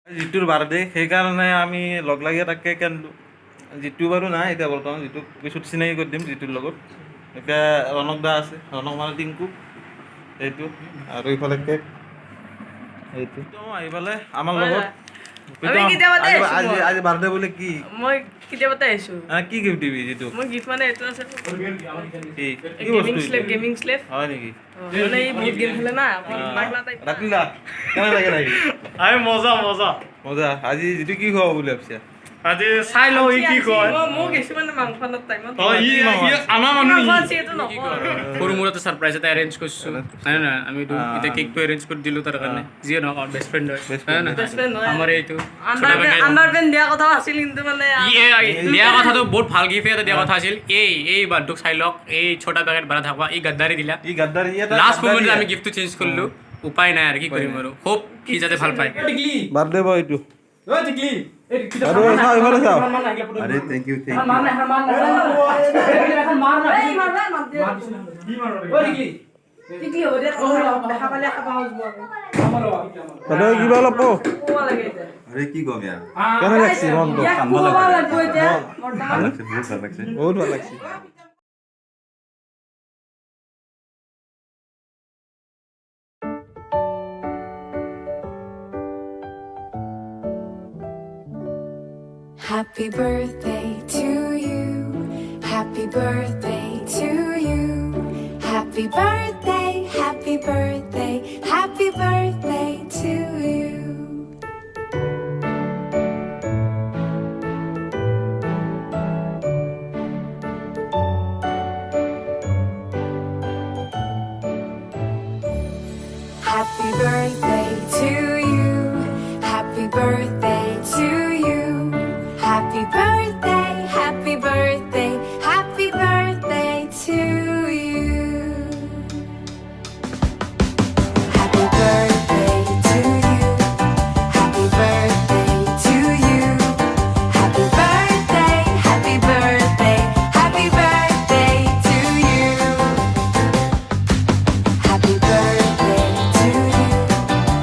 জিতুৰ birthday সেইকাৰণে আমি লগ লাগি এটা কেক আনিলোঁ। জিতু বাৰু নাই এতিয়া বৰ্তমান, জিতুক পিছত চিনাকি কৰি দিম জিতুৰ লগত। এতিয়া ৰণক দা আছে, ৰণক মানে টিংকু এইটো, আৰু ইফালে কেক এইটো আহি পালে আমাৰ লগত। আজি বাৰ্থডে বোলে কি মই কেতিয়াবাতে আহিছো। কি গিফ্ট দিবি জিতুক? মই গিফ্ট মানে এইটো আছে, কি গেমিং স্লেভ। হয় নেকি? মানে এই বহুত গেম খেলে না, পাগলা টাইপ। ৰাতিলা কেনে লাগে লাগি? আৰে মজা মজা মজা। আজি জিতু কি খুৱাব বুলি ভাবছা? আজি চাই লও ই কি কয় মই গেছো মানে মাংস আনাৰ টাইমত। অ ই আনা মানুহ মাংস আছে এইটো নকয়। সৰু মূৰতে সাৰপ্ৰাইজ এটা এৰেঞ্জ কৰিছো নাই না আমি এটা কেকটো এৰেঞ্জ কৰি দিলো তাৰ কাৰণে যিয়ে নহওক আমাৰ বেষ্ট ফ্ৰেণ্ড হয় না বেষ্ট ফ্ৰেণ্ড হয়। আমাৰ এইটো আন্ডাৰ পেন দিয়া কথা আছিল কিন্তু মানে দিয়া কথাটো বহুত ভাল গিফ্ট এটা দিয়া কথা আছিল। এই বাৰ্থডেক চাই লওক, এই ছোটা পেকেট ভৰা থাকবা ই গাদ্দাৰি দিলা। ই গাদ্দাৰি লাষ্ট মোমেন্টত আমি গিফ্টটো চেঞ্জ কৰিলো, উপায় নাই আৰু কি কৰিম আৰু। হোপ সি যাতে ভাল পায়। বাৰ্থডে বয় এইটো। ঐ টিকলি এই আৰু চাও ইফালে চাও। আৰে থ্যাংক ইউ কি মাৰো টিকলি হ'ব দে, দেখা পালে খাবা হ'ব দাদা কিবা অলপ কও। কোৱা লাগে এতিয়া। আৰে কি কম ইয়াৰ কেনে লাগছি মনটো? ইয়াক কোৱা লাগব এতিয়া ভাল বৰ্তমান। লাগছে বহুত ভাল লাগছে বহুত ভাল লাগছি। Happy birthday to you. Happy birthday to you. Happy birthday, happy birthday, happy birthday to you. Happy birthday to you. Happy birthday to you. Happy birthday, happy birthday, happy birthday to you. Happy birthday to you. Happy birthday to you. Happy birthday, happy birthday, happy birthday to you. Happy birthday to you.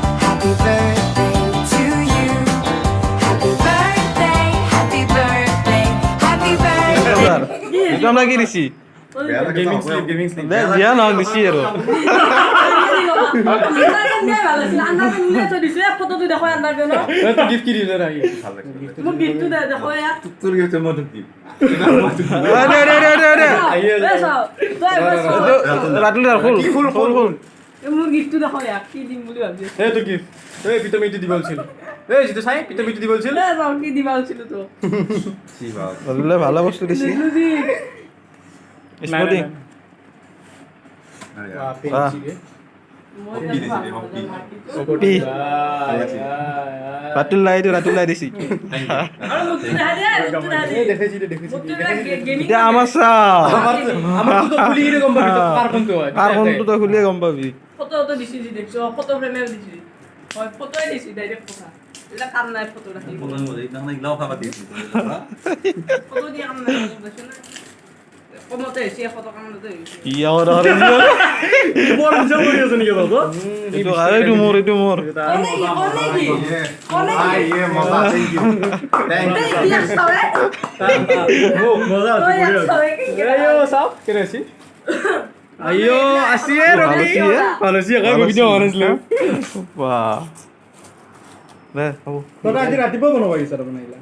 Happy birthday to you. Happy birthday, happy birthday, happy birthday. এইটো আমরা কি দিছি? Gaming slip দে জিয়া না দিছি আৰু। Under PAN নিয়ে থৈ দিছে, ফটোটো দেখো আন্ডাৰ পেনৰ। তো গিফট কি দিলে রে ভাল লাগছে মোক গিফ্টটো দে দেখো ইয়াত। তোর গিফট মত দি দে এই চাও, তই রাতুল ফুল ফুল ফুল ফুল। মোৰ গিফ্টটো দেখো ইয়াক, কি দিম বুলি ভাবি। এই তো গিফট এই পিতমিটি দিব বলছিল এই জিতু চাই পিতমিটি দিব বলছিল এই চাও কি দিবা আছিল তো। কি বাবা বললে ভালো বস্তু দিছি। দিদি স্পোর্টিং আরে মই কি দিছি রে হকি পি রাতুল লাই দিছি। আৰু মোক দেখা দে, মোক দেখা দে। দেখেছি মোক গেমিং এতিয়া আমাৰ চাও। আমার তো খুলি গিয়ে গম পাবি তো কার কোন তো আর কোনটো তো খুলিয়ে গম পাবি। ফটো দিছি যি দেখছো, ফটো ফ্রেমেও দিছি। হয় ফটোই দিছি ডাইরেক্ট কথা। এটা কাম নাই ফটো রাখি। বলন বলে না ইগলাও খাবার দিছি ফটো দিয়ে কাম নাই দেখছো না। কমতে হইছে ফটো কামতে হইছে। কি আর আর বড় জম করে আছে নাকি বাবা এইটো মোর আই এ মজা থ্যাংক ইউ ইয়াক সবে মজা আছে বড় আইও সব কেরেছি আইও আসিয়ে রবি ভালো সি আগা ভিডিও বানাইছিল বাহ দে হ'ব। তোরা আজ রাতে বনাবা কি স্যার বানাইলা